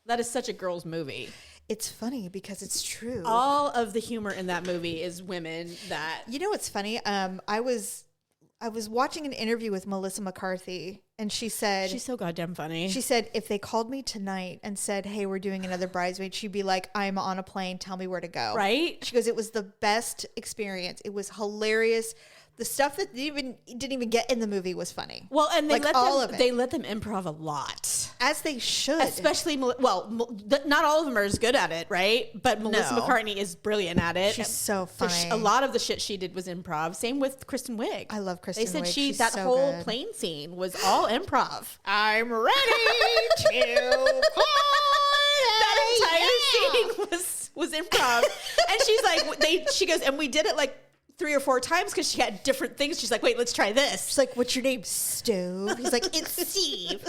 That is such a girl's movie. It's funny because it's true. All of the humor in that movie is women that... You know what's funny? I was watching an interview with Melissa McCarthy, and she said... She's so goddamn funny. She said, if they called me tonight and said, hey, we're doing another Bridesmaid, she'd be like, I'm on a plane. Tell me where to go. Right? She goes, it was the best experience. It was hilarious. The stuff that didn't even get in the movie was funny. Well, and they like let them improv a lot. As they should. Especially, not all of them are as good at it, right? But Melissa McCartney is brilliant at it. She's so funny. A lot of the shit she did was improv. Same with Kristen Wiig. I love Kristen Wiig. They said that whole good. plane scene was all improv. I'm ready to That entire scene was improv. And she's like, she goes, and we did it like 3 or 4 times because she had different things. She's like, wait, let's try this. She's like, what's your name? Stove. He's like, it's Steve.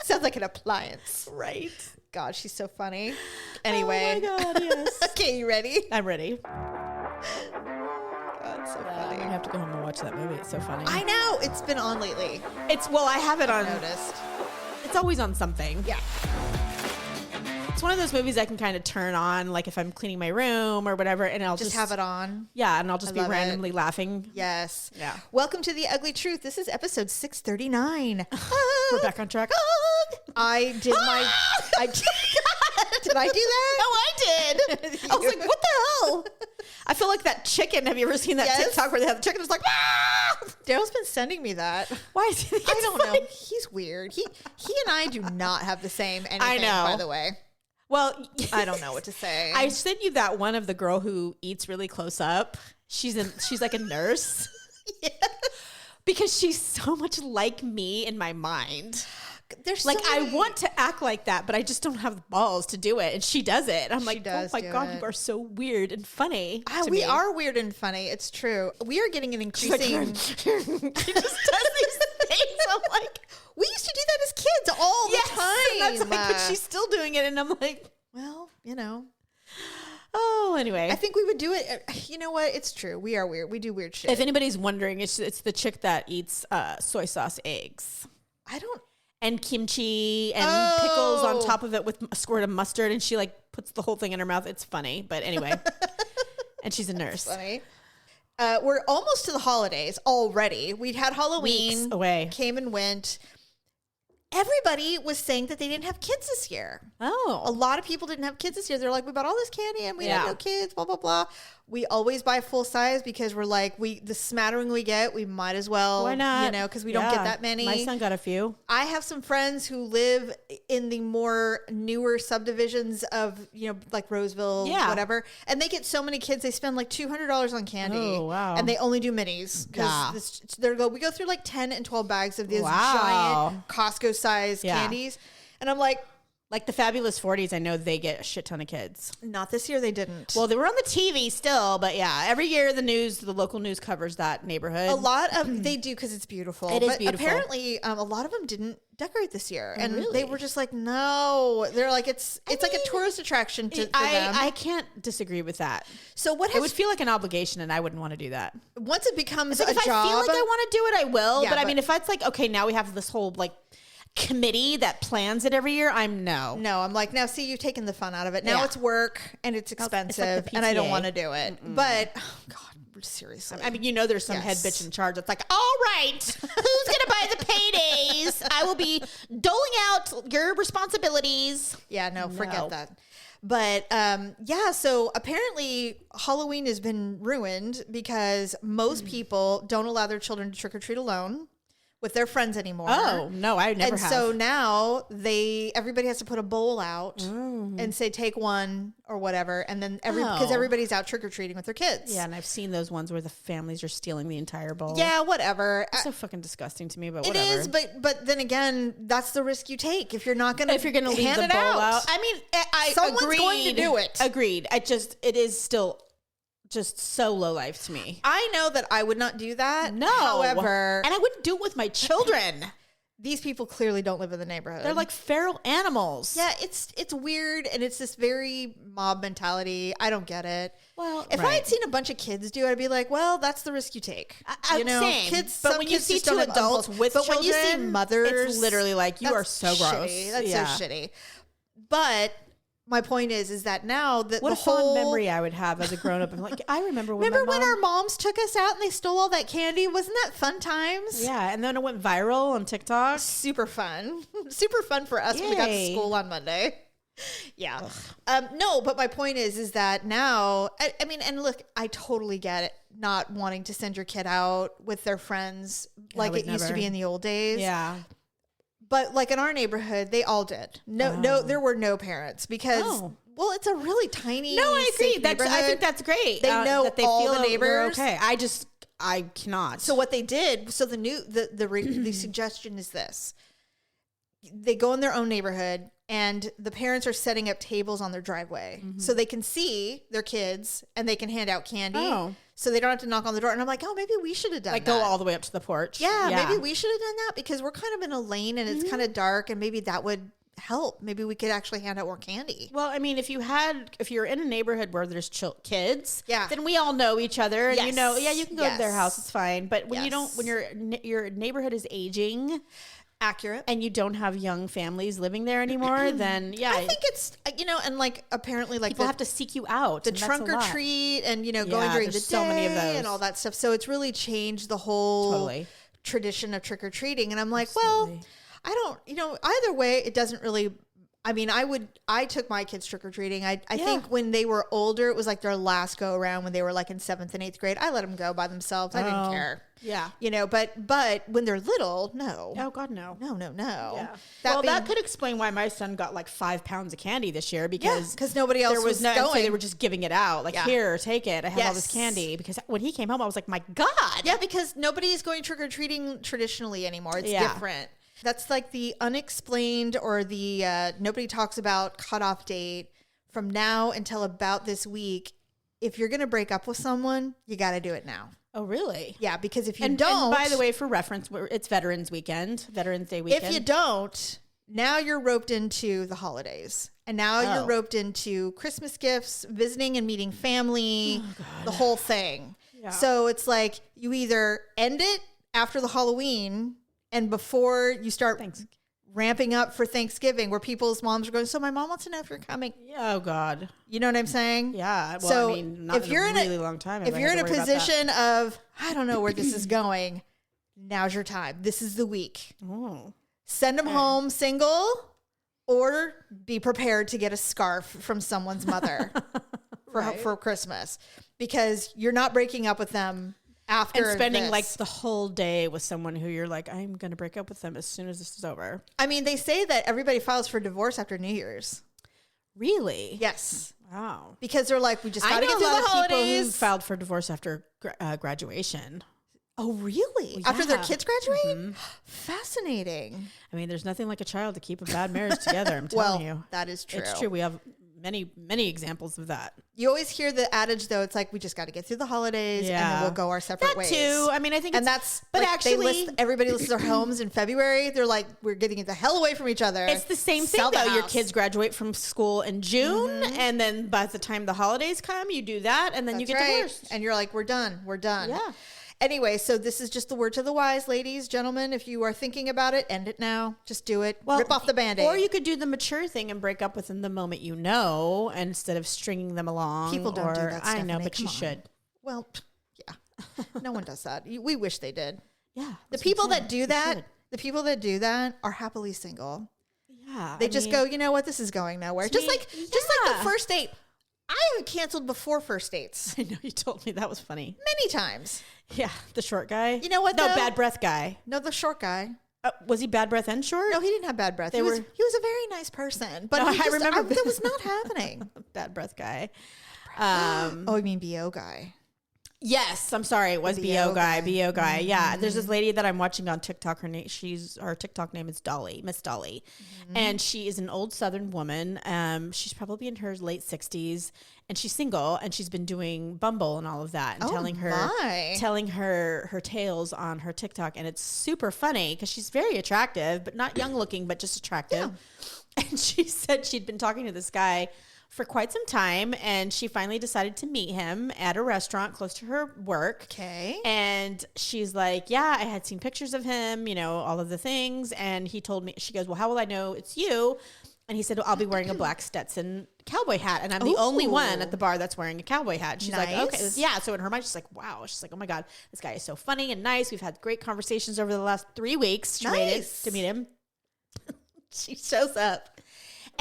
Sounds like an appliance. Right. God, she's so funny. Anyway. Oh my God, yes. Okay, you ready? I'm ready. God, so funny. I'm going to have to go home and watch that movie. It's so funny. I know. It's been on lately. I have it on. Noticed. It's always on something. Yeah. It's one of those movies I can kind of turn on, like if I'm cleaning my room or whatever, and I'll just have it on. Yeah, and I'll just be randomly laughing. Yes. Yeah. Welcome to The Ugly Truth. This is episode 639. We're back on track. I did my... Did I do that? No, I did. I was like, what the hell? I feel like that chicken. Have you ever seen that TikTok where they have the chicken? It's like, Daryl's been sending me that. Why is he? I don't know. He's weird. He and I do not have the same anything, I know. By the way. Well, I don't know what to say. I sent you that one of the girl who eats really close up. She's like a nurse. Yeah. Because she's so much like me in my mind. There's like I want to act like that, but I just don't have the balls to do it. And she does it. I'm like, oh my God, you are so weird and funny. We are weird and funny. It's true. We are getting an increasing. She just does these things. I'm like, we used to do that as kids all the time. That's like, but she's still doing it, and I'm like, well, you know. Oh, anyway. I think we would do it. You know what? It's true. We are weird. We do weird shit. If anybody's wondering, it's the chick that eats soy sauce eggs. And kimchi and pickles on top of it with a squirt of mustard, and she like puts the whole thing in her mouth. It's funny, but anyway. And she's a nurse. That's funny. We're almost to the holidays already. We'd had Halloween. Weeks away. Came and went. Everybody was saying that they didn't have kids this year. Oh. A lot of people didn't have kids this year. They're like, we bought all this candy and we have no kids, blah, blah, blah. We always buy full size because we're like, the smattering we get, we might as well. Why not? You know, because we don't get that many. My son got a few. I have some friends who live in the more newer subdivisions of, you know, like Roseville, whatever. And they get so many kids, they spend like $200 on candy. Oh, wow. And they only do minis. Because we go through like 10 and 12 bags of these giant Costco size candies. And I'm like the Fabulous 40s, I know they get a shit ton of kids. Not this year, they didn't. Well, they were on the TV still, but yeah, every year the local news covers that neighborhood. A lot of, they do because it's beautiful. It is beautiful. Apparently, a lot of them didn't decorate this year. And they were just like, no. They're like, it's like a tourist attraction for them. I can't disagree with that. So what it would feel like an obligation, and I wouldn't want to do that. Once it becomes a job. If I feel like I want to do it, I will. Yeah, but I mean, if it's like, okay, now we have this whole like committee that plans it every year, I'm like, now see, you've taken the fun out of it. Now it's work and it's expensive, it's like and I don't want to do it. But oh God, seriously. I mean, you know, there's some head bitch in charge. It's like, all right, who's gonna buy the paydays? I will be doling out your responsibilities. Yeah, no, forget that. But so apparently Halloween has been ruined because most people don't allow their children to trick or treat alone with their friends anymore. Oh, no, I never have. And so now everybody has to put a bowl out and say, take one or whatever. And then because everybody's out trick-or-treating with their kids. Yeah, and I've seen those ones where the families are stealing the entire bowl. Yeah, whatever. It's so fucking disgusting to me, but whatever. It is, but then again, that's the risk you take if you're not going to leave the bowl out. I mean, someone's going to do it. Agreed. It is still just so low life to me. I know that I would not do that. No. However. And I wouldn't do it with my children. These people clearly don't live in the neighborhood. They're like feral animals. Yeah, it's weird, and it's this very mob mentality. I don't get it. Well, if I had seen a bunch of kids do it, I'd be like, well, that's the risk you take. I'm saying, kids. But when you see two adults with children, when you see mothers, it's literally like, you are so gross. Shitty. That's so shitty. But my point is that now that what the a fond whole memory I would have as a grown up. I'm like, I remember when our moms took us out and they stole all that candy. Wasn't that fun times? Yeah, and then it went viral on TikTok. Super fun. Super fun for us when we got to school on Monday. Yeah. No, but my point is that now, I mean, and look, I totally get it. Not wanting to send your kid out with their friends like it used to be in the old days. Yeah. But like in our neighborhood, they all did. No, there were no parents because, well, it's a really tiny. No, I agree. I think that's great. They know that they all feel the neighbors. Okay, I cannot. So what they did, so the suggestion is this: they go in their own neighborhood, and the parents are setting up tables on their driveway so they can see their kids and they can hand out candy. Oh. So they don't have to knock on the door. And I'm like, oh, maybe we should have done that. Like go all the way up to the porch. Yeah, maybe we should have done that because we're kind of in a lane and it's kind of dark and maybe that would help. Maybe we could actually hand out more candy. Well, I mean, if you're in a neighborhood where there's kids, yeah, then we all know each other. And yes. you know, yeah, you can go to their house. It's fine. But when you don't, when your neighborhood is aging, accurate, and you don't have young families living there anymore, then yeah, I think it's and like apparently like people have to seek you out, the trunk or treat, and going during the day, so many of those and all that stuff. So it's really changed the whole tradition of trick or treating. And I'm like, well, I don't, either way, it doesn't really. I mean, I took my kids trick or treating. I think when they were older, it was like their last go around when they were like in 7th and 8th grade. I let them go by themselves. I didn't care. Yeah. But when they're little, no. Oh God, no. No. Yeah. That could explain why my son got like 5 pounds of candy this year because nobody else was going. So they were just giving it out. Like, here, take it. I have all this candy. Because when he came home, I was like, my God. Yeah, because nobody is going trick or treating traditionally anymore. It's different. That's like the unexplained or the nobody talks about cutoff date from now until about this week. If you're going to break up with someone, you got to do it now. Oh, really? Yeah, because if you don't... And by the way, for reference, it's Veterans Day weekend. If you don't, now you're roped into the holidays. And now you're roped into Christmas gifts, visiting and meeting family, the whole thing. Yeah. So it's like you either end it after the Halloween and before you start ramping up for Thanksgiving, where people's moms are going, so my mom wants to know if you're coming. Oh, God. You know what I'm saying? Yeah. Well, so I mean, not if you're in a really long time. If you're in a position of, I don't know where this is going, now's your time. This is the week. Oh. Send them home single or be prepared to get a scarf from someone's mother for Christmas, because you're not breaking up with them after and spending like the whole day with someone who you're like, I'm going to break up with them as soon as this is over. I mean, they say that everybody files for divorce after New Year's. Really? Yes. Wow. Because they're like, we just got to get through the holidays. People who filed for divorce after graduation. Oh, really? Well, yeah. After their kids graduate? Mm-hmm. Fascinating. I mean, there's nothing like a child to keep a bad marriage together. I'm telling you. That is true. It's true. We have many examples of that. You always hear the adage, though. It's like, we just got to get through the holidays and then we'll go our separate ways. Too. I mean, I think but like actually, everybody lists their homes in February. They're like, we're getting the hell away from each other. It's the same thing, though. Your kids graduate from school in June, and then by the time the holidays come, you do that, and then you get divorced. And you're like, we're done. Yeah. Anyway, so this is just the word to the wise, ladies, gentlemen. If you are thinking about it, end it now. Just do it. Rip off the Band-Aid. Or you could do the mature thing and break up with them the moment you know, instead of stringing them along. People don't do that, Stephanie. I know, but you should. Well, yeah. No one does that. We wish they did. Yeah. The people that do that are happily single. Yeah. They just go, you know what? This is going nowhere. Just like the first date. I have canceled before first dates. I know, you told me. That was funny. Many times. Yeah, the short guy. You know what? No, bad breath guy. No, the short guy. Was he bad breath and short? No, he didn't have bad breath. He was a very nice person. But I remember that was not happening. Bad breath guy. Oh, you mean BO guy? Yes, I'm sorry. It was BO guy. BO guy. Mm-hmm. Yeah, there's this lady that I'm watching on TikTok. Her TikTok name is Dolly, Miss Dolly, and she is an old Southern woman. She's probably in her late 60s, and she's single, and she's been doing Bumble and all of that, and telling her tales on her TikTok, and it's super funny because she's very attractive, but not young looking, but just attractive. Yeah. And she said she'd been talking to this guy for quite some time, and she finally decided to meet him at a restaurant close to her work. Okay. And she's like, yeah, I had seen pictures of him, all of the things. And he told me, she goes, well, how will I know it's you? And he said, well, I'll be wearing a black Stetson cowboy hat. And I'm the only one at the bar that's wearing a cowboy hat. She's like, okay. Yeah. So in her mind, she's like, wow. She's like, oh my God, this guy is so funny and nice. We've had great conversations over the last 3 weeks. She waited to meet him. She shows up.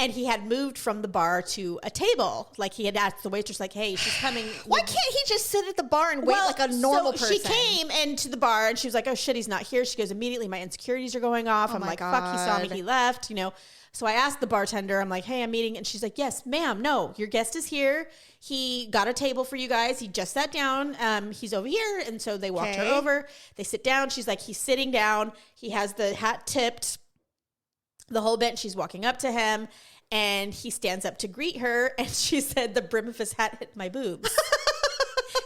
And he had moved from the bar to a table. Like he had asked the waitress, like, hey, she's coming. Why can't he just sit at the bar and wait like a normal person? She came into the bar and she was like, oh shit, he's not here. She goes, immediately my insecurities are going off. I'm like, fuck, he saw me, he left, you know. So I asked the bartender, I'm like, hey, I'm meeting. And she's like, yes, ma'am, no, your guest is here. He got a table for you guys. He just sat down. He's over here. And so they walked her over. They sit down. She's like, he's sitting down. He has the hat tipped. The whole bit. She's walking up to him and he stands up to greet her. And she said the brim of his hat hit my boobs.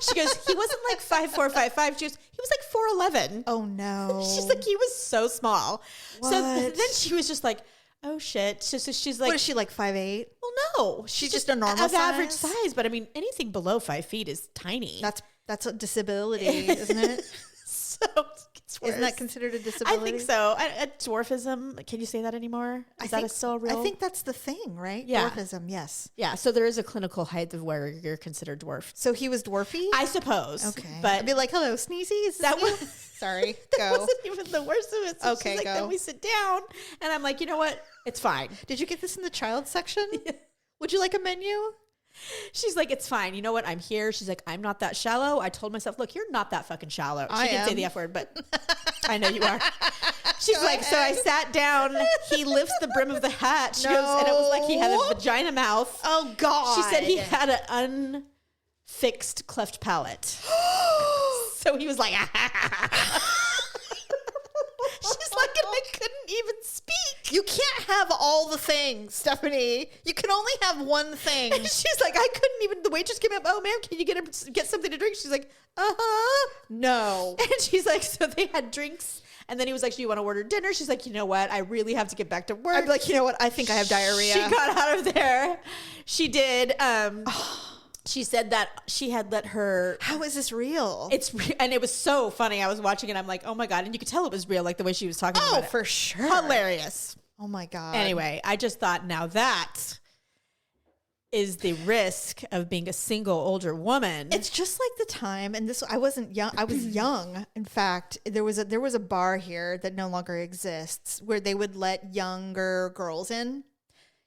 She goes, he wasn't like 5'4", 5'5". She goes, he was like 4'11". Oh no. She's like, he was so small. What? So then she was just like, oh shit. So she's like, what is she, like 5'8"? Well, no, she's just a normal size? Average size. But I mean, anything below 5 feet is tiny. That's a disability, isn't it? So isn't that considered a disability? I think so. A dwarfism. Can you say that anymore? Is that still real? I think that's the thing, right? Yeah. Dwarfism, yes. Yeah. So there is a clinical height of where you're considered dwarf. So he was dwarfy? I suppose. Okay. But I'd be like, hello, Sneezy. Is that was sorry. That wasn't even the worst of it. So okay, she's like, then we sit down and I'm like, you know what? It's fine. Did you get this in the child section? Yeah. Would you like a menu? She's like, it's fine. You know what? I'm here. She's like, I'm not that shallow. I told myself, look, you're not that fucking shallow. She didn't say the F word, but I know you are. She's like, so I sat down. He lifts the brim of the hat. She goes, and it was like he had a vagina mouth. Oh, God. She said he had an unfixed cleft palate. So he was like, she's like, and I couldn't even speak. You can't have all the things, Stephanie. You can only have one thing. And she's like, I couldn't even, the waitress came up, oh, ma'am, can you get something to drink? She's like, uh-huh. No. And she's like, so they had drinks. And then he was like, do you want to order dinner? She's like, you know what? I really have to get back to work. I'd be like, you know what? I think I have diarrhea. She got out of there. She did. She said that she had let her. How is this real? And it was so funny. I was watching it. I'm like, oh my God. And you could tell it was real, like the way she was talking about it. Oh, for sure. Hilarious. Oh my God. Anyway, I just thought now that is the risk of being a single older woman. It's just like the time, and I wasn't young. I was young. In fact, there was a bar here that no longer exists where they would let younger girls in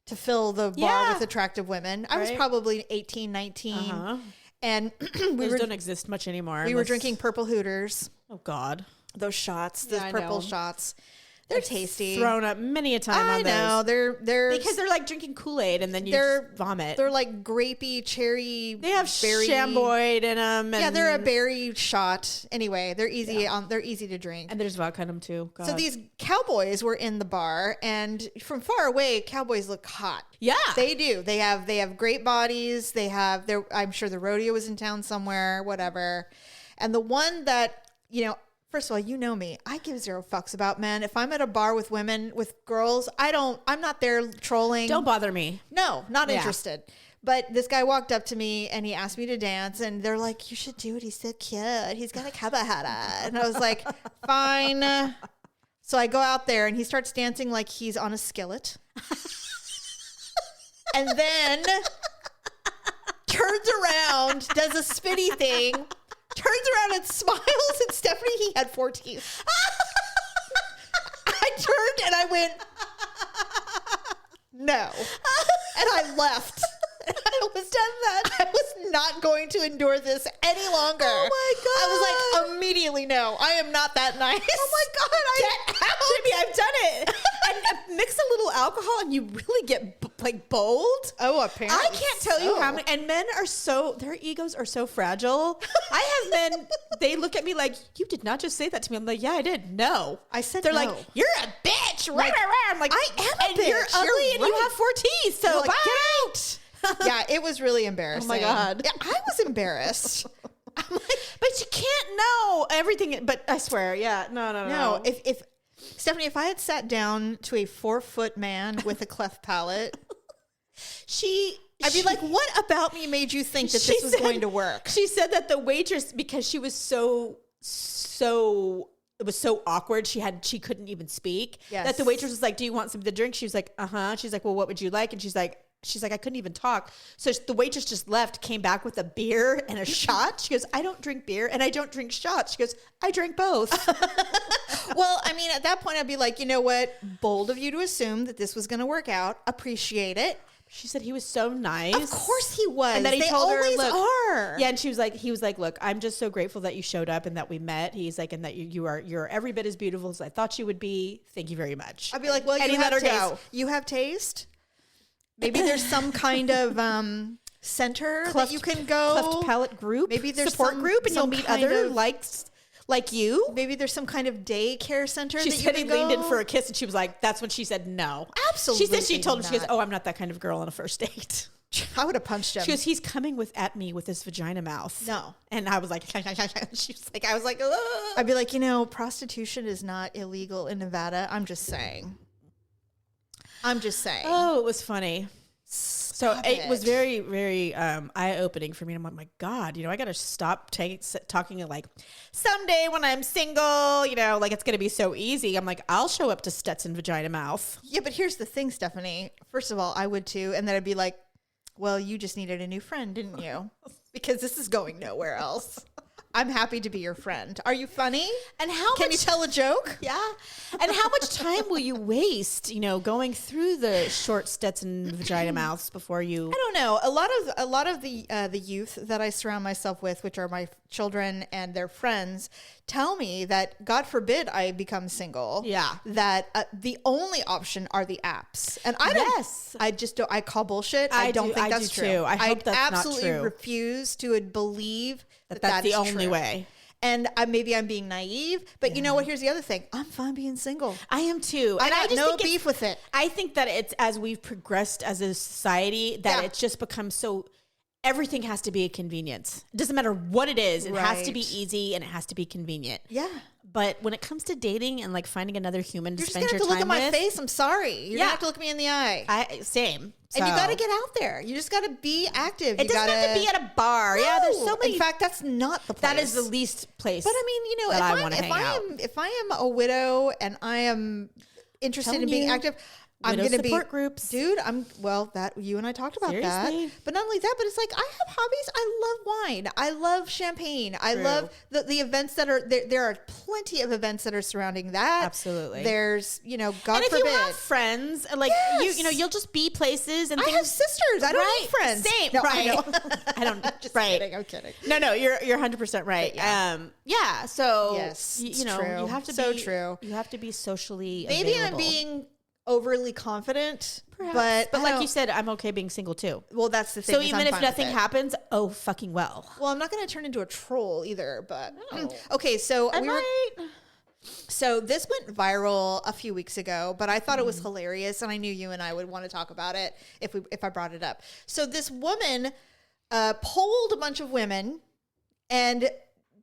to fill the bar with attractive women. I was probably 18, 19. And those don't exist much anymore. We were drinking purple Hooters. Oh God. Those shots, those purple shots. They're tasty. Thrown up many a time on those. I know. They're because they're like drinking Kool-Aid and then you just vomit. They're like grapey, cherry. They have shamboid in them. Yeah, they're a berry shot. Anyway, they're easy. They're easy to drink. And there's vodka in them too. God. So these cowboys were in the bar, and from far away, cowboys look hot. Yeah, they do. They have great bodies. They have. I'm sure the rodeo was in town somewhere. Whatever. And the one that first of all, you know me. I give zero fucks about men. If I'm at a bar with women, with girls, I'm not there trolling. Don't bother me. No, not interested. But this guy walked up to me and he asked me to dance, and they're like, you should do it. He's so cute. He's got a cowboy hat on. And I was like, fine. So I go out there and he starts dancing like he's on a skillet. And then turns around, does a spitty thing, turns around and smiles, and Stephanie, he had 4 teeth. I turned and I went, no. And I left. I was not going to endure this any longer. Oh my God. I was like, immediately, no, I am not that nice. Oh my God. Jamie, I've done it. And mix a little alcohol and you really get like bold. Oh, apparently. I can't tell you how many, and men are their egos are so fragile. I have men, they look at me like, you did not just say that to me. I'm like, yeah, I did. No. I said They're no. like, you're a bitch. Right. I'm like, I am a bitch. You're ugly and you have 4 teeth. So like, bye. Get out. Yeah, it was really embarrassing. Oh my God. Yeah, I was embarrassed. I'm like, but you can't know everything. But I swear, yeah, no. If Stephanie, if I had sat down to a 4-foot man with a cleft palate, I'd be like, what about me made you think that this was going to work? She said that the waitress, because she was so it was so awkward. She couldn't even speak. Yes. That the waitress was like, "Do you want something to drink?" She was like, "Uh-huh." She's like, "Well, what would you like?" And she's like, I couldn't even talk. So the waitress just left, came back with a beer and a shot. She goes, "I don't drink beer and I don't drink shots." She goes, "I drank both." Well, I mean, at that point, I'd be like, you know what? Bold of you to assume that this was going to work out. Appreciate it. She said he was so nice. Of course he was. And then he they told her, always "Look," are. Yeah, and he was like, "Look, I'm just so grateful that you showed up and that we met." He's like, "And that you're every bit as beautiful as I thought you would be. Thank you very much." I'd be like, "Well, and you he have let her taste. go. You have taste. Maybe there's some kind of center that you can go. Cleft palate group. Maybe there's support group, and you'll some meet kind other of- like you." Maybe there's some kind of daycare center She that said you he can leaned go. in for a kiss, and she was like, "That's when she said no." Absolutely She said she told him, she goes, not. "Oh, I'm not that kind of girl on a first date." I would have punched him. She goes, "He's coming at me with his vagina mouth." No. And I was like, she was like, I was like, ugh. I'd be like, prostitution is not illegal in Nevada. I'm just saying. Oh, it was funny. So it was very, very eye-opening for me. And I'm like, my God, I got to stop talking like someday when I'm single, like it's going to be so easy. I'm like, I'll show up to Stetson vagina mouth. Yeah, but here's the thing, Stephanie. First of all, I would too. And then I'd be like, well, you just needed a new friend, didn't you? Because this is going nowhere else. I'm happy to be your friend. Are you funny? And can you tell a joke? Yeah. And how much time will you waste, going through the short Stetson vagina mouths before you? I don't know. A lot of the youth that I surround myself with, which are my children and their friends, tell me that God forbid I become single. Yeah. That the only option are the apps, and I don't. Yes. I just don't. I call bullshit. I don't think that's do true. too. I hope that's not absolutely true. refuse to believe That's the is only true. way. And maybe I'm being naive, but you know what? Here's the other thing. I'm fine being single. I am too. I And got just no think beef with it. I think that it's as we've progressed as a society that it's just become so everything has to be a convenience. It doesn't matter what it is. It has to be Right. easy and it has to be convenient. Yeah. But when it comes to dating and like finding another human to You're just spend gonna your have to look time at my with, face. I'm sorry. You're gonna have to look me in the eye. Same. And you So- got to get out there. You just got to be active. It doesn't have to be at a bar. Yeah, there's so many. In fact, that's not the place. that is the least place. But I mean, that I wanna hang out. if I am a widow and I am interested in Telling being you. active, I'm Widow going to be support groups. dude. That you and I talked about Seriously? that, but not only that, but it's like I have hobbies. I love wine. I love champagne. I True. love the events that are there. There are plenty of events that are surrounding that. Absolutely. There's God and if forbid. you have friends, like Yes. you'll just be places and I things. have sisters. I don't need friends. Same. No, right. I know. I don't. Just right. kidding. I'm kidding. No, you're 100% right. But yeah. Yeah. So Yes, it's you true. have to So be true. You have to be socially. Maybe available. I'm being overly confident, Perhaps. but I like don't- you said, I'm okay being single too. well, that's the thing. So is even I'm if fine with nothing it. happens, oh fucking well. Well, I'm not going to turn into a troll either. But No. okay, so I might. So this went viral a few weeks ago, but I thought it was hilarious, and I knew you and I would want to talk about it if I brought it up. So this woman polled a bunch of women and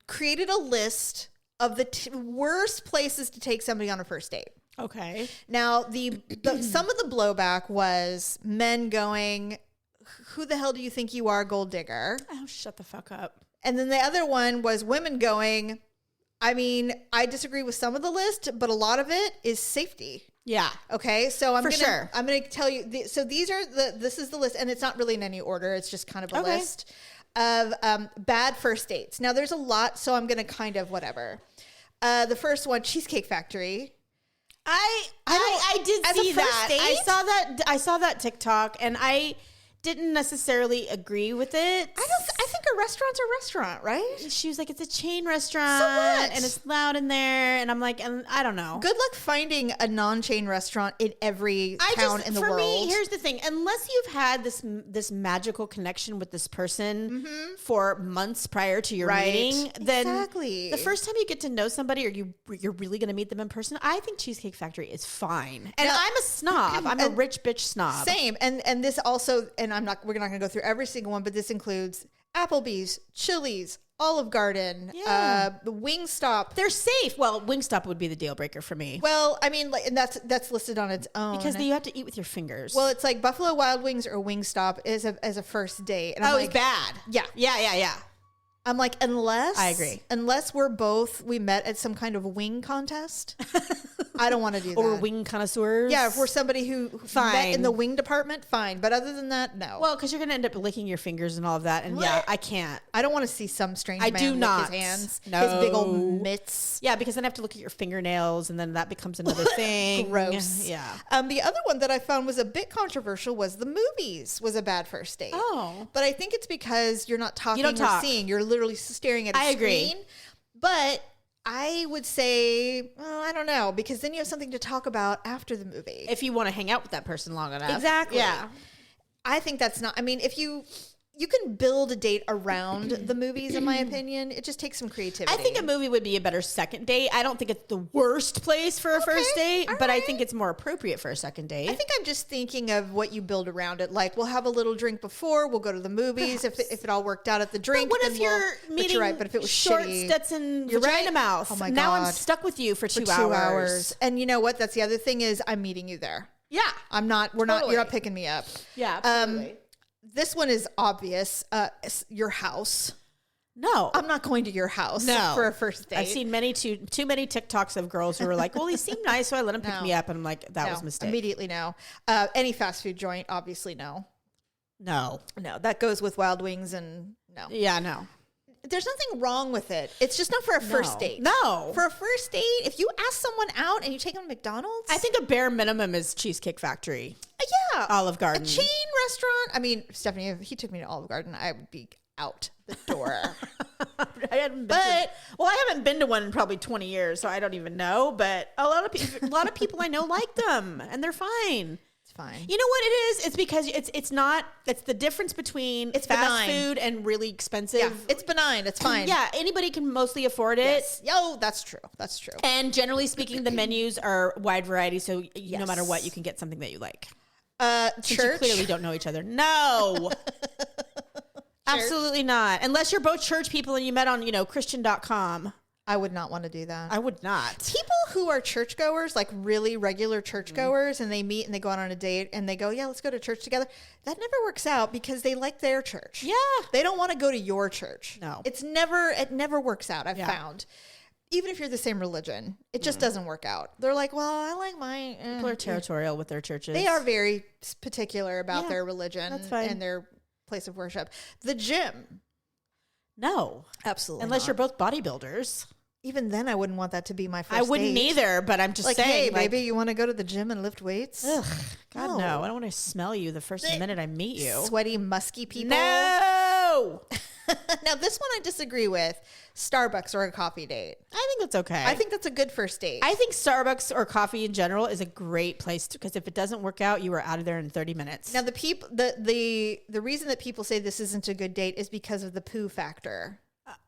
created a list of the worst places to take somebody on a first date. Okay. Now, some of the blowback was men going, "Who the hell do you think you are, gold digger?" Oh, shut the fuck up. And then the other one was women going, I mean, I disagree with some of the list, but a lot of it is safety. Yeah. Okay, so I'm sure. I'm gonna tell you. So these are this is the list, and it's not really in any order. It's just kind of a Okay. list of bad first dates. Now there's a lot, so I'm gonna kind of whatever. The first one, Cheesecake Factory. I did as a see first that. date? I saw that TikTok, and I didn't necessarily agree with it. I think a restaurant's a restaurant, right? She was like, "It's a chain restaurant, So what? and it's loud in there." And I'm like, and I don't know. Good luck finding a non-chain restaurant in every town in the for world. me, here's the thing: unless you've had this magical connection with this person for months prior to your Right. meeting, then Exactly. the first time you get to know somebody, or you're really going to meet them in person, I think Cheesecake Factory is fine. And Now- I'm a snob. I'm a and- rich bitch snob. Same, and this also, and we're not going to go through every single one, but this includes Applebee's, Chili's, Olive Garden, Yeah. the Wingstop. They're safe. Well, Wingstop would be the deal breaker for me Well, I mean, like, and that's listed on its own because you have to eat with your fingers. well, it's like Buffalo Wild Wings or Wingstop as a first date. And I'm oh, like, it's bad. Yeah. Yeah. I'm like, I agree. Unless we met at some kind of wing contest. I don't want to do that. Or wing connoisseurs. Yeah, if we're somebody who met in the wing department, fine. But other than that, no. Well, because you're going to end up licking your fingers and all of that. And yeah, I can't. I don't want to see some strange man do lick not. his hands. No. His big old mitts. Yeah, because then I have to look at your fingernails and then that becomes another thing. Gross. Yeah. The other one that I found was a bit controversial was the movies was a bad first date. Oh. But I think it's because you're not talking or seeing. You're literally staring at a screen. Agree. But I would say, I don't know, because then you have something to talk about after the movie. If you want to hang out with that person long enough. Exactly. Yeah. I think that's not, I mean, if you can build a date around the movies, in my opinion. It just takes some creativity. I think a movie would be a better second date. I don't think it's the worst place for a first date, but I think it's more appropriate for a second date. I think I'm just thinking of what you build around it. Like, we'll have a little drink before, we'll go to the movies. If it all worked out at the drink. But what if you're meeting but if it was short shitty, Stetson you're vagina right. mouth? Oh my now God. I'm stuck with you for 2 hours. And you know what? That's the other thing is I'm meeting you there. Yeah. I'm not, we're not, you're not picking me up. Yeah, absolutely. This one is obvious. Your house. No. I'm not going to your house for a first date. I've seen too many TikToks of girls who are like, well, he seemed nice, so I let him pick me up. And I'm like, that was a mistake. Immediately no. Any fast food joint, obviously no. No. No, that goes with Wild Wings and no. Yeah, no. There's nothing wrong with it. It's just not for a first date. No. For a first date, if you ask someone out and you take them to McDonald's. I think a bare minimum is Cheesecake Factory. Yeah. Olive Garden. A chain restaurant. I mean, Stephanie, if he took me to Olive Garden, I would be out the door. I haven't been to one in probably 20 years, so I don't even know. But a lot of people I know like them, and they're fine. It's fine. You know what it is? It's because it's the difference between fast food and really expensive. Yeah, it's benign. It's fine. Yeah, anybody can mostly afford it. Yes. Yo, that's true. That's true. And generally speaking, the menus are wide variety, so no matter what, you can get something that you like. Since Church? you clearly don't know each other. No. Absolutely not. Unless you're both church people and you met on, Christian.com. I would not want to do that. I would not. People who are churchgoers, like really regular churchgoers, and they meet and they go out on a date and they go, yeah, let's go to church together. That never works out because they like their church. Yeah. They don't want to go to your church. No. It never works out, I've found. Even if you're the same religion, it just doesn't work out. They're like, well, I like my... People are territorial with their churches. They are very particular about their religion and their place of worship. The gym. No. Absolutely Unless not. you're both bodybuilders. Even then, I wouldn't want that to be my first I wouldn't date. either, but I'm just like, saying. Hey, baby, you want to go to the gym and lift weights? Ugh, God, no. I don't want to smell you the first minute I meet you. Sweaty, musky people. No. Now, this one I disagree with. Starbucks or a coffee date. I think that's okay. I think that's a good first date. I think Starbucks or coffee in general is a great place because if it doesn't work out, you are out of there in 30 minutes. Now, the reason that people say this isn't a good date is because of the poo factor.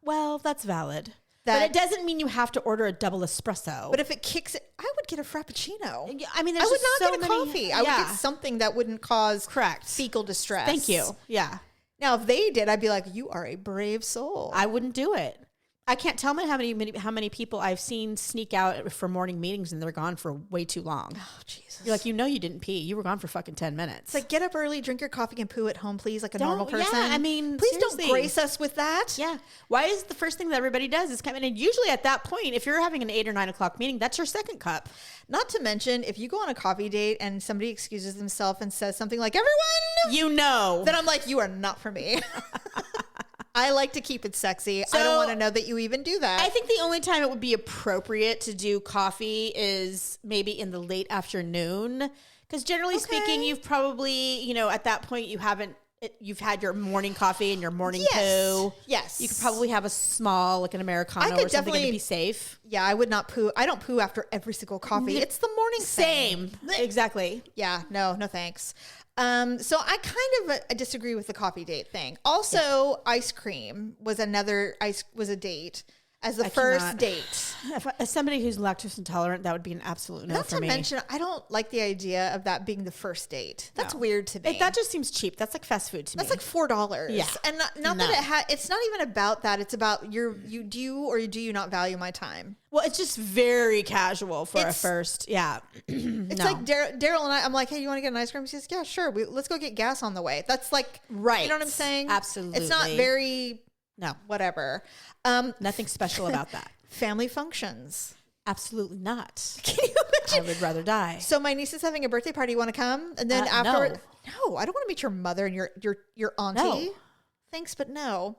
Well, that's valid. But it doesn't mean you have to order a double espresso. But if it kicks it, I would get a frappuccino. I mean, I would not get a coffee. I would get something that wouldn't cause fecal distress. Thank you. Yeah. Now, if they did, I'd be like, you are a brave soul. I wouldn't do it. I can't tell how many people I've seen sneak out for morning meetings and they're gone for way too long. Oh, Jesus. You're like, you didn't pee. You were gone for fucking 10 minutes. It's like, get up early, drink your coffee and poo at home, please, like a normal person. Yeah, I mean, please seriously. don't grace us with that. Yeah. Why is the first thing that everybody does is come in? And usually at that point, if you're having an 8 or 9 o'clock meeting, that's your second cup. Not to mention, if you go on a coffee date and somebody excuses themselves and says something like, everyone, then I'm like, you are not for me. I like to keep it sexy. So, I don't want to know that you even do that. I think the only time it would be appropriate to do coffee is maybe in the late afternoon. Because generally speaking, you've probably, at that point, you've had your morning coffee and your morning poo. Yes. You could probably have a small, like an Americano or something to be safe. Yeah, I would not poo. I don't poo after every single coffee. It's the morning Same. Exactly. Yeah. No thanks. So I kind of disagree with the coffee date thing. Also, ice cream was a date as the first date. As somebody who's lactose intolerant, that would be an absolute no for me. Not to mention, I don't like the idea of that being the first date. That's weird to me. That just seems cheap. That's like fast food to me. That's like $4. Yeah, and not that it's not even about that. It's about do you not value my time? Well, it's just very casual for a first. Yeah. It's like Daryl and I'm like, hey, you want to get an ice cream? He says, yeah, sure. Let's go get gas on the way. That's like, right. You know what I'm saying? Absolutely. It's not very No. Whatever. Nothing special about that. Family functions. Absolutely not. Can you imagine? I would rather die. So my niece is having a birthday party. You want to come? And then afterward, no, I don't want to meet your mother and your auntie. No. Thanks, but no.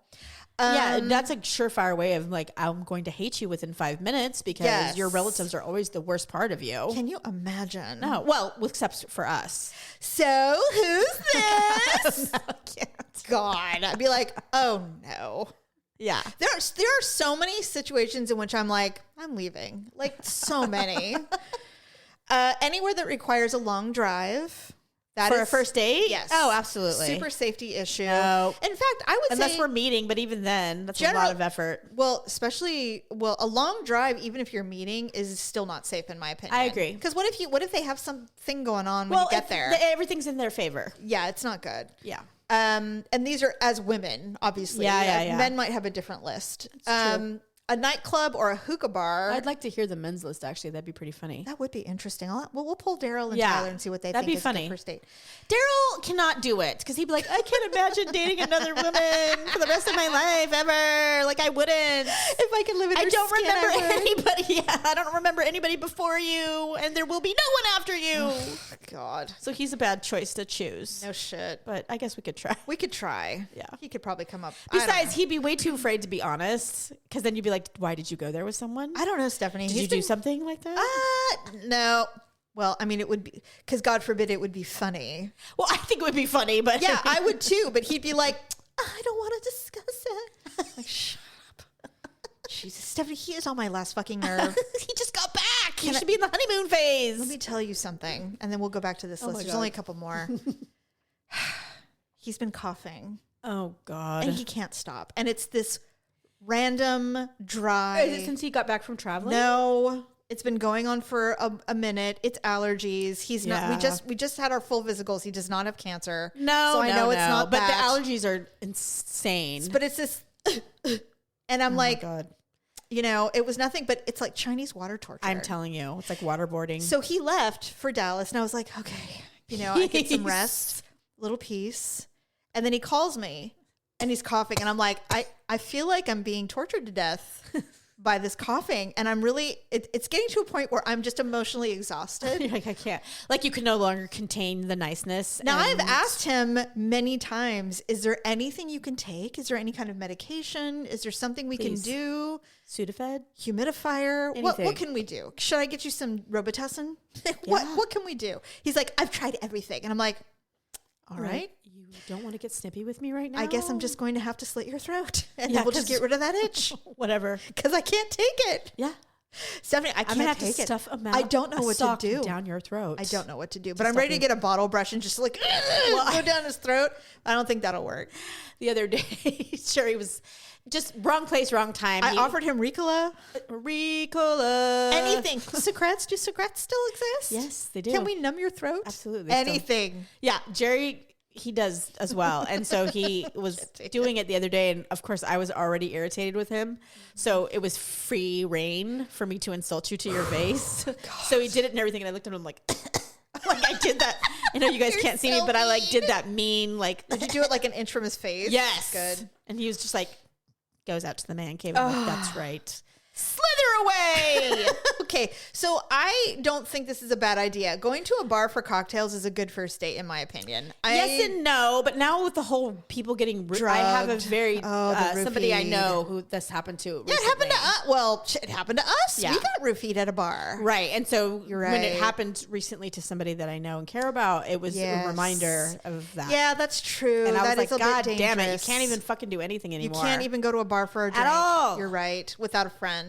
Yeah, that's a surefire way of like, I'm going to hate you within 5 minutes because your relatives are always the worst part of you. Can you imagine? No. Well, except for us. So who's this? No, I can't. God, I'd be like, oh no. Yeah. There are so many situations in which I'm like, I'm leaving. Like so many. Anywhere that requires a long drive. That for is a first date? Yes. Oh, absolutely. Super safety issue. No. In fact, I would Unless say we're meeting, but even then, that's a lot of effort. Well, a long drive, even if you're meeting, is still not safe in my opinion. I agree. Because what if they have something going on when you get there? Everything's in their favor. Yeah, it's not good. Yeah. And these are as women, obviously. Yeah. Men might have a different list. True. A nightclub or a hookah bar. I'd like to hear the men's list, actually. That'd be pretty funny. That would be interesting. We'll pull Daryl and Tyler and see what they that'd think be is funny. a good first date. Daryl cannot do it because he'd be like, I can't imagine dating another woman for the rest of my life ever. Like, I wouldn't. If I could live in I your don't skin, remember I would. anybody. Yeah, I don't remember anybody before you, and there will be no one after you. God. So he's a bad choice to choose. No shit. But I guess we could try. We could try. Yeah. He could probably come up. Besides, he'd be way too afraid to be honest because then you'd be like, why did you go there with someone? I don't know, Stephanie. Did you do something like that? No. Well, I mean, it would be, because God forbid it would be funny. Well, I think it would be funny, but Yeah, I would too. But he'd be like, I don't want to discuss it. Like, shut up. Jesus, Stephanie, he is on my last fucking nerve. He just got back. He should be in the honeymoon phase. Let me tell you something, and then we'll go back to this list. There's only a couple more. He's been coughing. Oh, God. And he can't stop. And it's this random, dry. Is it since he got back from traveling? No. It's been going on for a minute. It's allergies. He's not. We just had our full physicals. He does not have cancer. No, so I know it's not. But that. the allergies are insane. But it's this, and I'm like, my God. You know, it was nothing. But it's like Chinese water torture. I'm telling you, it's like waterboarding. So he left for Dallas, and I was like, okay, you know, I get some rest, little peace, and then he calls me, and he's coughing, and I'm like, I feel like I'm being tortured to death. By this coughing, and I'm really it's getting to a point where I'm just emotionally exhausted. You're like, I can't, like, you can no longer contain the niceness. Now I've asked him many times, is there anything you can take? Is there any kind of medication? Is there something we can do? Sudafed, humidifier, what can we do? Should I get you some Robitussin? What can we do? He's like, I've tried everything, and I'm like, all right. You don't want to get snippy with me right now? I guess I'm just going to have to slit your throat, and then we'll just get rid of that itch. Whatever. Because I can't take it. Yeah. Stephanie, I can't have take to it. stuff a I don't know what to do. Down your throat. I don't know what to do. But I'm ready to get a bottle brush and just like go down his throat. I don't think that'll work. The other day, Sherry was just wrong place, wrong time. I offered him Ricola. Anything. Secrets. Do secrets still exist? Yes, they do. Can we numb your throat? Absolutely. Anything. Yeah, Jerry, he does as well. And so he was doing it the other day. And of course, I was already irritated with him. So it was free reign for me to insult you to your face. So he did it and everything. And I looked at him like, like I did that. I know you guys can't see me, but I like did that mean like. Did you do it like an inch from his face? Yes. Good. And he was just like, goes out to the man cave. I'm like, that's right. Slither away. Okay, so I don't think this is a bad idea. Going to a bar for cocktails is a good first date, in my opinion. Yes and no, but now with the whole people getting drugged, I have a very somebody I know who this happened to. Recently. Yeah, it happened to us. Well, it happened to us. Yeah. We got roofied at a bar, right? And so You're when it right. happened recently to somebody that I know and care about, it was a reminder of that. Yeah, that's true. And I was that like, God damn it, you can't even fucking do anything anymore. You can't even go to a bar for a drink at all. You're right, without a friend.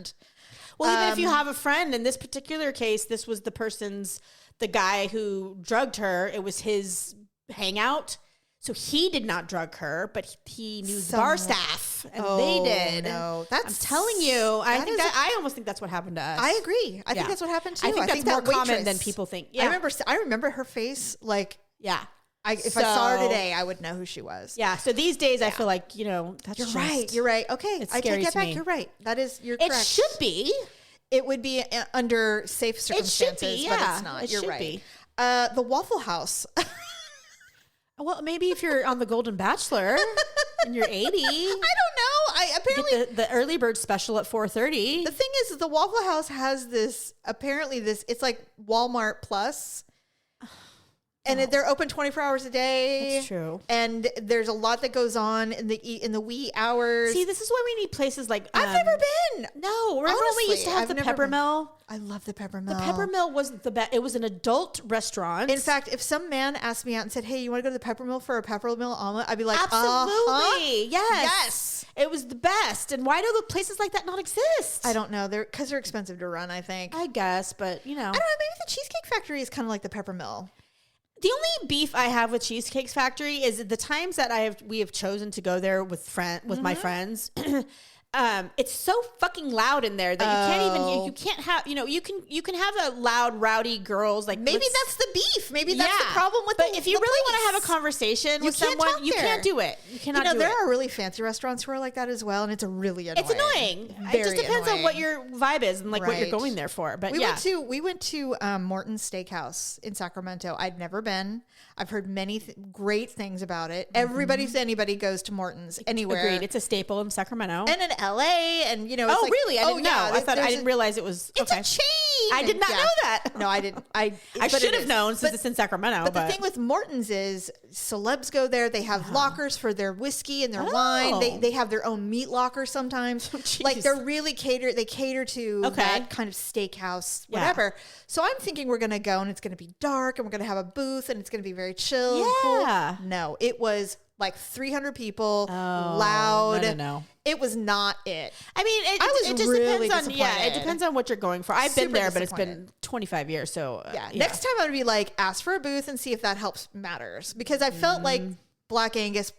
Well, even if you have a friend, in this particular case, this was the guy who drugged her. It was his hangout. So he did not drug her, but he knew the bar staff, and they did. No, I'm telling you, I almost think that's what happened to us. I agree. I think that's what happened too. I think that's more common than people think. Yeah. I remember her face. Like, yeah. If I saw her today, I would know who she was. Yeah. So these days, I feel like, that's You're right. You're right. Okay. I take that back. You're right. You're correct. It should be. It would be under safe circumstances, it should be, but it's not. You're right. Be. The Waffle House. Well, maybe if you're on The Golden Bachelor and you're 80. I don't know. apparently the early bird special at 4:30. the thing is the Waffle House has this, apparently it's like Walmart Plus. And they're open 24 hours a day. That's true. And there's a lot that goes on in the wee hours. See, this is why we need places like I've never been. No, remember when we used to have the Peppermill? I love the Peppermill. The Peppermill was the best. It was an adult restaurant. In fact, if some man asked me out and said, "Hey, you want to go to the Peppermill for a Peppermill omelet?" I'd be like, absolutely, yes, yes. It was the best. And why do the places like that not exist? I don't know. They're expensive to run, I think. I guess, but I don't know. Maybe the Cheesecake Factory is kind of like the Peppermill. The only beef I have with Cheesecake Factory is the times that we have chosen to go there with my friends. It's so fucking loud in there that you can't have, you can have a loud, rowdy girls. Like maybe that's the beef. Maybe that's the problem with But if you really want to have a conversation with someone, you can't do it. You cannot do it. There are really fancy restaurants who are like that as well, and it's really annoying. It's annoying. It just depends on what your vibe is and like what you're going there for. But we went to Morton's Steakhouse in Sacramento. I'd never been. I've heard many great things about it. Anybody goes to Morton's anywhere. Agreed. It's a staple in Sacramento and in LA, and it's like, really? I didn't know. I didn't realize it was. It's a chain. I did not know that. No, I didn't. I should have known since it's in Sacramento. But the thing with Morton's is celebs go there. They have lockers for their whiskey and their wine. They have their own meat locker sometimes. Like they're really They cater to that kind of steakhouse, whatever. Yeah. So I'm thinking we're gonna go and it's gonna be dark and we're gonna have a booth and it's gonna be very chill. Yeah. And cool. No, it was like 300 people, loud. No. It was not it. I mean, it just really depends on it depends on what you're going for. I've been there, but it's been 25 years. So next time I would be like, ask for a booth and see if that helps matters, because I felt like Black Angus.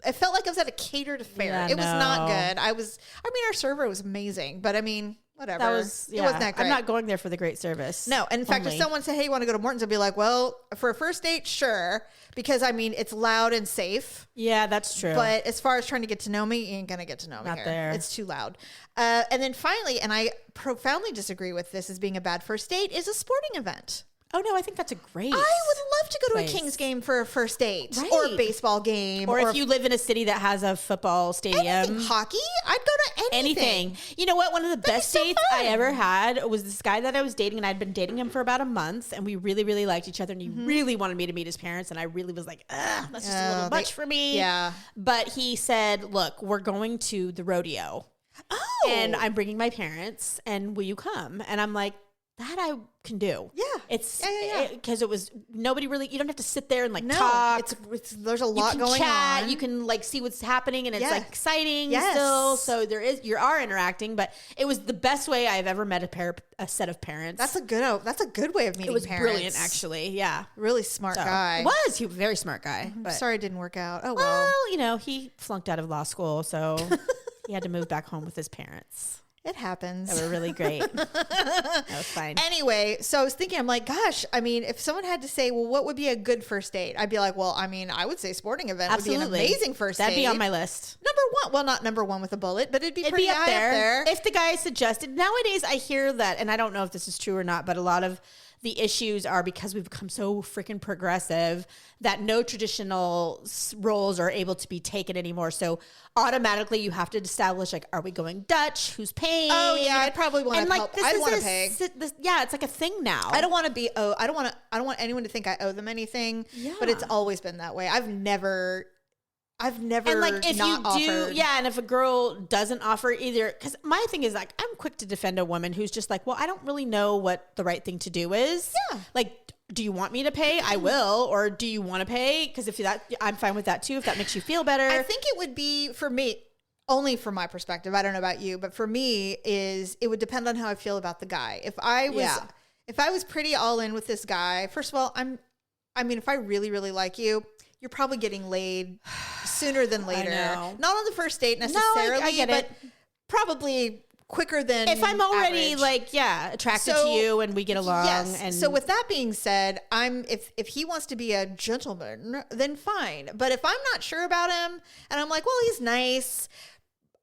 I felt like I was at a catered affair. Yeah, it was not good. Our server was amazing, but I mean, whatever. It wasn't that great. I'm not going there for the great service. No. And in fact, if someone said, "Hey, you want to go to Morton's?" I'd be like, well, for a first date, sure. Because I mean, it's loud and safe. Yeah, that's true. But as far as trying to get to know me, you ain't going to get to know me not here. There. It's too loud. And then finally, and I profoundly disagree with this as being a bad first date, is a sporting event. Oh, no, I think that's a great I would love to go to a Kings game for a first date. Right. Or a baseball game. Or if you live in a city that has a football stadium. Anything. Hockey. I'd go to anything. You know what? One of the best dates I ever had was this guy that I was dating, and I'd been dating him for about a month, and we really, really liked each other, and he really wanted me to meet his parents, and I really was like, that's just a little much for me. Yeah. But he said, look, we're going to the rodeo. Oh. And I'm bringing my parents, and will you come? And I'm like, that I can do. Yeah. It's because it was nobody really, you don't have to sit there and talk. There's a lot going chat, on. You can see what's happening, and it's exciting still. So you are interacting, but it was the best way I've ever met a set of parents. That's a good way of meeting parents. It was brilliant, actually. Yeah. Really smart guy. He was a very smart guy. But sorry it didn't work out. Oh, well. He flunked out of law school, so he had to move back home with his parents. It happens. They were really great. That was fine. Anyway, so I was thinking, I'm like, gosh, I mean, if someone had to say, well, what would be a good first date? I'd be like, well, I mean, I would say sporting event would be an amazing first date. That'd be on my list. Number one. Well, not number one with a bullet, but it'd be pretty high up there. If the guy suggested. Nowadays, I hear that, and I don't know if this is true or not, but a lot of the issues are because we've become so freaking progressive that no traditional roles are able to be taken anymore. So automatically you have to establish, like, are we going Dutch? Who's paying? Oh yeah, I'd probably want to help. I want to pay. It's like a thing now. I don't want to be. I don't want anyone to think I owe them anything. Yeah. But it's always been that way. I've never and like if you do, and if a girl doesn't offer either, because my thing is like I'm quick to defend a woman who's just like, well, I don't really know what the right thing to do is. Yeah. Like, do you want me to pay? I will. Or do you want to pay? Because if that, I'm fine with that too. If that makes you feel better. I think it would be for me. Only from my perspective. I don't know about you, but for me it would depend on how I feel about the guy. If I was pretty all in with this guy, first of all, if I really, really like you, you're probably getting laid sooner than later. Not on the first date necessarily, I get but probably quicker than if I'm already average. Attracted to you and we get along. Yes. And so with that being said, if he wants to be a gentleman, then fine. But if I'm not sure about him and I'm like, well, he's nice.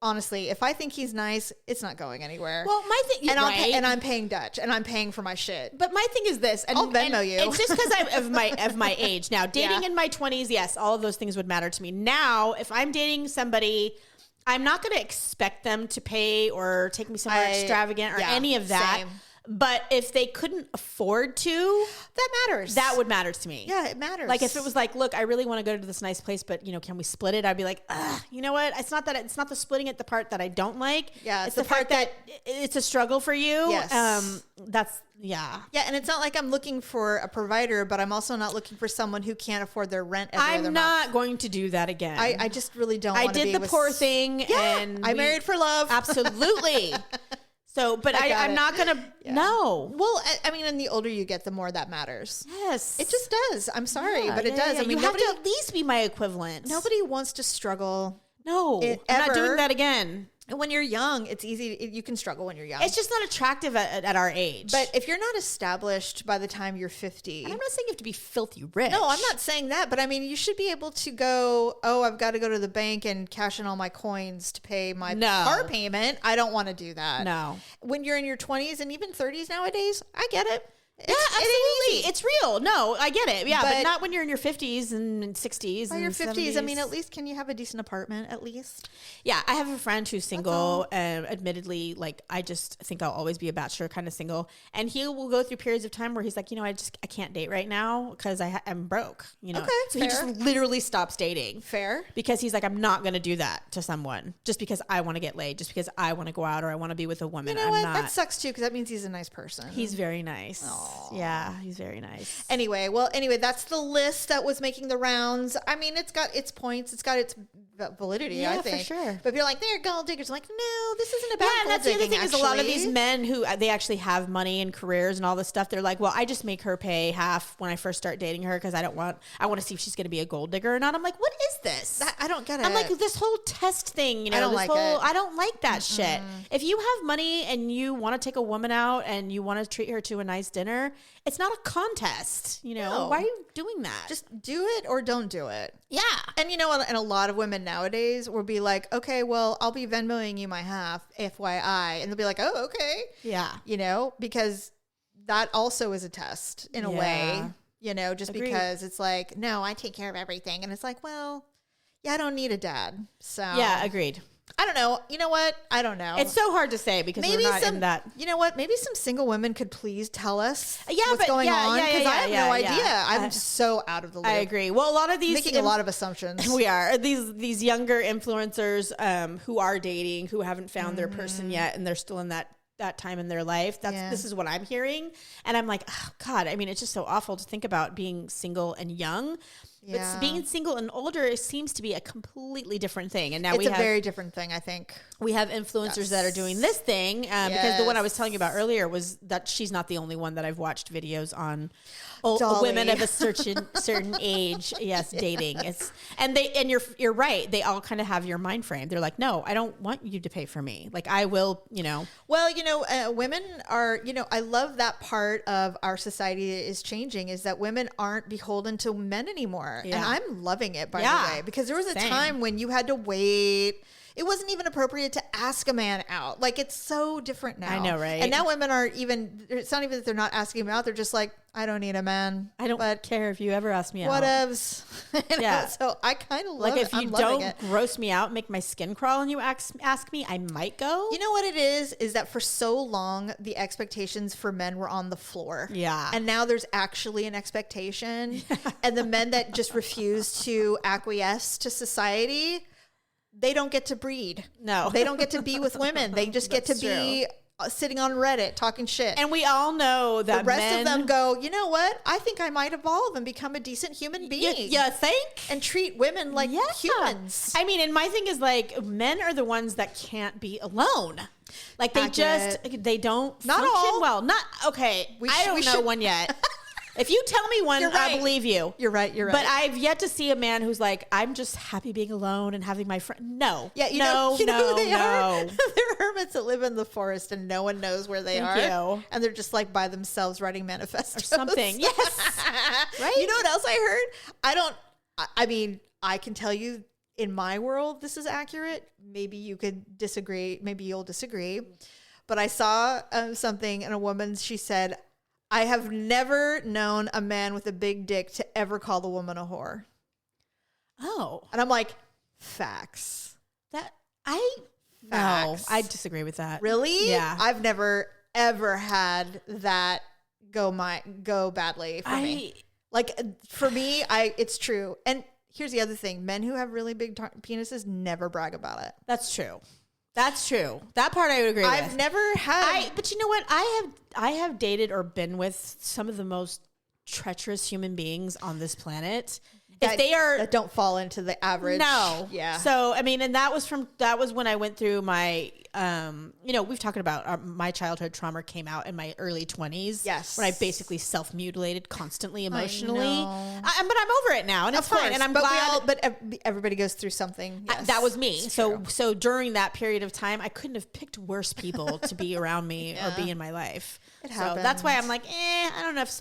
Honestly, if I think he's nice, it's not going anywhere. Well, my thing, and I'm paying Dutch, and I'm paying for my shit. But my thing is this, and I'll Venmo you. It's just because of my age. Now, dating in my 20s, yes, all of those things would matter to me. Now, if I'm dating somebody, I'm not going to expect them to pay or take me somewhere extravagant or any of that. Same. But if they couldn't afford to, that matters. That would matter to me. Yeah, it matters. Like if it was like, look, I really want to go to this nice place, but can we split it? I'd be like, you know what? It's not the splitting it, the part that I don't like. Yeah, it's the part that it's a struggle for you. Yes. Yeah, and it's not like I'm looking for a provider, but I'm also not looking for someone who can't afford their rent every other month. I'm not going to do that again. I just really don't want to be I did the poor thing. Yeah, and I married for love. Absolutely. So, but I'm not going to, no. Well, I mean, and the older you get, the more that matters. Yes. It just does. I'm sorry, but it does. Yeah. I mean, you have to at least be my equivalent. Nobody wants to struggle. No, I'm not doing that again. And when you're young, it's easy. You can struggle when you're young. It's just not attractive at our age. But if you're not established by the time you're 50. And I'm not saying you have to be filthy rich. No, I'm not saying that. But I mean, you should be able to go, I've got to go to the bank and cash in all my coins to pay my car payment. I don't want to do that. No. When you're in your 20s and even 30s nowadays, I get it. Absolutely. It's real. No, I get it. Yeah, but not when you're in your 50s and 60s. By your 50s, 70s. I mean, at least can you have a decent apartment at least? Yeah, I have a friend who's single. Admittedly, like I just think I'll always be a bachelor kind of single. And he will go through periods of time where he's like, I can't date right now because I'm broke. Okay, so he just literally stops dating. Fair. Because he's like, I'm not going to do that to someone just because I want to get laid, just because I want to go out or I want to be with a woman. You know what? That sucks too because that means he's a nice person. He's very nice. Aww. Yeah, he's very nice. Anyway, that's the list that was making the rounds. I mean, it's got its points. It's got its validity, I think. For sure. But if you're like, they're gold diggers, I'm like, no, this isn't about and that's digging, the other thing actually. is a lot of these men who they actually have money and careers and all this stuff. They're like, well, I just make her pay half when I first start dating her because I want to see if she's going to be a gold digger or not. I'm like, what is this? I don't get it. I'm like, this whole test thing, I don't like it. I don't like that shit. If you have money and you want to take a woman out and you want to treat her to a nice dinner, it's not a contest, No. Why are you doing that? Just do it or don't do it. Yeah. And and a lot of women nowadays will be like, okay, well, I'll be Venmoing you my half, FYI. And they'll be like, oh, okay. Yeah. Because that also is a test in a way, just Agreed. because it's like, no, I take care of everything. And it's like, well, I don't need a dad. So yeah, agreed. I don't know. You know what? I don't know. It's so hard to say because we're not in that. You know what? Maybe some single women could please tell us what's going on because I have no idea. I'm so out of the loop. I agree. Well, a lot of these making a lot of assumptions. We are these younger influencers who are dating, who haven't found their person yet, and they're still in that time in their life. This is what I'm hearing, and I'm like, oh God. I mean, it's just so awful to think about being single and young. Yeah. But being single and older seems to be a completely different thing. And now it's a very different thing, I think. We have influencers that are doing this thing because the one I was telling you about earlier was that she's not the only one that I've watched videos on women of a certain age. Yes, dating. And you're right. They all kind of have your mind frame. They're like, no, I don't want you to pay for me. Like I will, Well, women are, I love that part of our society is changing is that women aren't beholden to men anymore. Yeah. And I'm loving it, by the way, because there was a time when you had to wait. It wasn't even appropriate to ask a man out. Like, it's so different now. I know, right? And now women are it's not even that they're not asking him out. They're just like, I don't need a man. I don't care if you ever ask me out. Whatevs. Yeah. So I kind of love it. Like, if you don't gross me out, make my skin crawl, and you ask me, I might go. You know what it is that for so long, the expectations for men were on the floor. Yeah. And now there's actually an expectation. And the men that just refuse to acquiesce to society, they don't get to breed. No. They don't get to be with women. They just get to be sitting on Reddit talking shit. And we all know that the rest of them go, you know what? I think I might evolve and become a decent human being. Yeah, think? And treat women like humans. I mean, and my thing is like, men are the ones that can't be alone. Like they don't not function all. well. Not okay. I don't know one yet. If you tell me one, I believe you. You're right. But I've yet to see a man who's like, I'm just happy being alone and having my friend. No. Yeah, you know who they are? They're hermits that live in the forest and no one knows where they are. You. And they're just like by themselves writing manifestos. Or something. Yes. Right? You know what else I heard? I mean, I can tell you in my world, this is accurate. Maybe you could disagree. Maybe you'll disagree. But I saw something and a woman, she said, I have never known a man with a big dick to ever call the woman a whore. Oh. And I'm like, facts. Facts. I disagree with that. Really? Yeah. I've never ever had that go badly for me. Like for me, it's true. And here's the other thing: men who have really big penises never brag about it. That's true. That's true. That part I would agree with. I've never had. But you know what? I have dated or been with some of the most treacherous human beings on this planet. That don't fall into the average. No. Yeah. So, I mean, and that was when I went through my, we've talked about my childhood trauma came out in my early 20s. Yes. When I basically self-mutilated constantly emotionally. I know. But I'm over it now and it's fine. And I'm glad. But everybody goes through something. Yes. That was me. So during that period of time, I couldn't have picked worse people to be around me or be in my life. It so happens. that's why I'm like, I don't know if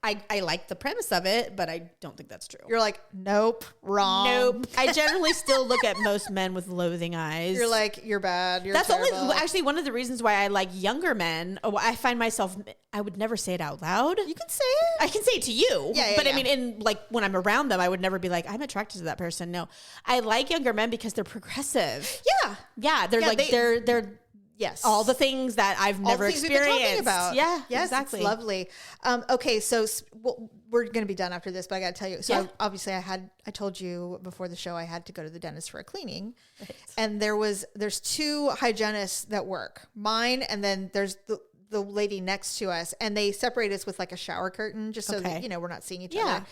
I like the premise of it, but I don't think that's true. You're like, nope, wrong. Nope. I generally still look at most men with loathing eyes. You're like, you're bad. You're That's terrible. only actually one of the reasons why I like younger men. I find myself, I would never say it out loud. You can say it. I can say it to you. Yeah, but yeah. I mean, in like when I'm around them, I would never be like, I'm attracted to that person. No, I like younger men because they're progressive. Yeah. Yeah. They're they're yes. all the things that I've never experienced. We've been talking about. Yeah. Yes, exactly. It's lovely. Okay. So we're going to be done after this, but I got to tell you. So obviously I told you before the show, I had to go to the dentist for a cleaning, and there's two hygienists that work, mine. And then there's the lady next to us, and they separate us with like a shower curtain just so that, we're not seeing each other.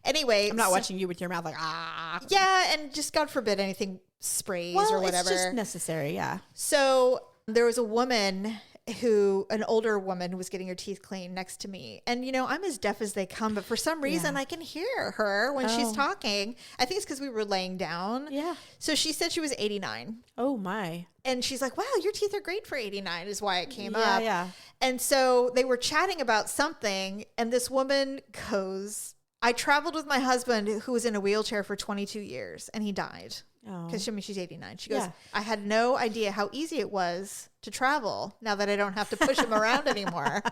Anyway, I'm not watching you with your mouth like, ah. Yeah. And just God forbid anything sprays or whatever. It's just necessary. Yeah. So there was a woman an older woman who was getting her teeth cleaned next to me. And, I'm as deaf as they come, but for some reason I can hear her when she's talking. I think it's because we were laying down. Yeah. So she said she was 89. Oh my. And she's like, wow, your teeth are great for 89 is why it came up. Yeah. And so they were chatting about something. And this woman goes, I traveled with my husband who was in a wheelchair for 22 years and he died. Because she's 89. She goes, I had no idea how easy it was to travel now that I don't have to push him around anymore.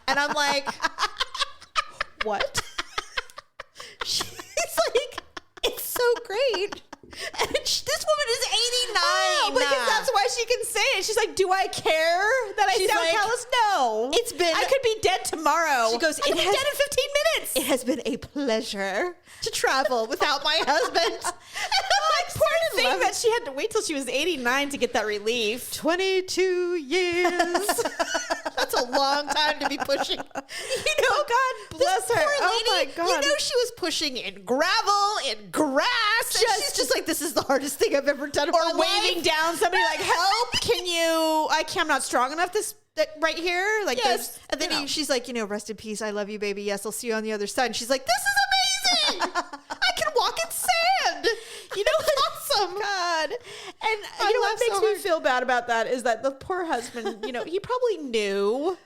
And I'm like, what? She's like, it's so great. And this woman is 89. Oh, because that's why she can say it. She's like, do I care that I sound callous? No. I could be dead tomorrow. She goes, I could be dead in 15 minutes. It has been a pleasure to travel without my husband. Poor thing that she had to wait till she was 89 to get that relief. 22 years. That's a long time to be pushing. Oh, God bless her. Oh, my God. She was pushing in gravel, in grass. She's just like, this is the hardest thing I've ever done in my life. Waving down somebody like, help, I'm not strong enough right here. Like, yes. And then she's like, rest in peace. I love you, baby. Yes, I'll see you on the other side. And she's like, this is amazing. I can walk in sand. It's awesome. God. And what makes me feel bad about that is that the poor husband, he probably knew.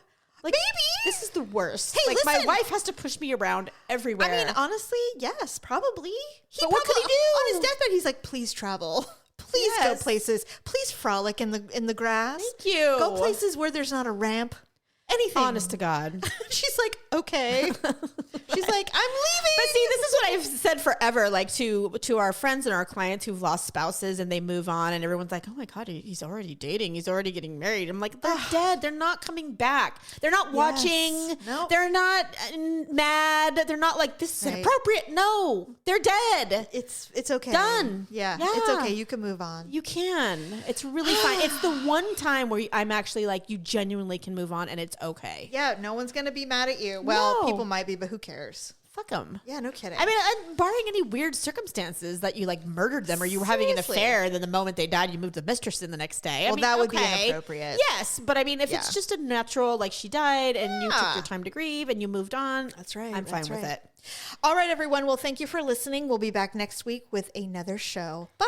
Like, maybe. This is the worst. Hey, my listen. wife has to push me around everywhere. I mean, honestly, yes, probably. But what could he do? On his deathbed, he's like, please travel. Please go Yes. places. Please frolic in the grass. Thank you. Go places where there's not a ramp. Anything. Honest to God. She's like, okay. She's like, I'm leaving. But see, this is what I've said forever, like to our friends and our clients who've lost spouses and they move on and everyone's like, oh my God, he's already dating. He's already getting married. I'm like, they're dead. They're not coming back. They're not watching. Nope. They're not mad. They're not like, this is inappropriate. No, they're dead. It's okay. Done. Yeah. Yeah. It's okay. You can move on. You can. It's really fine. It's the one time where I'm actually like, you genuinely can move on and it's okay. Yeah. No one's going to be mad at you. Well, No. people might be, but who cares? Fuck them. Yeah, no kidding. I mean, barring any weird circumstances that you like murdered them or you were having an affair, and then the moment they died, you moved the mistress in the next day. Well, that would be inappropriate. Yes, but I mean, if it's just a natural, like she died and you took your time to grieve and you moved on, That's right. I'm fine with it. All right, everyone. Well, thank you for listening. We'll be back next week with another show. Bye.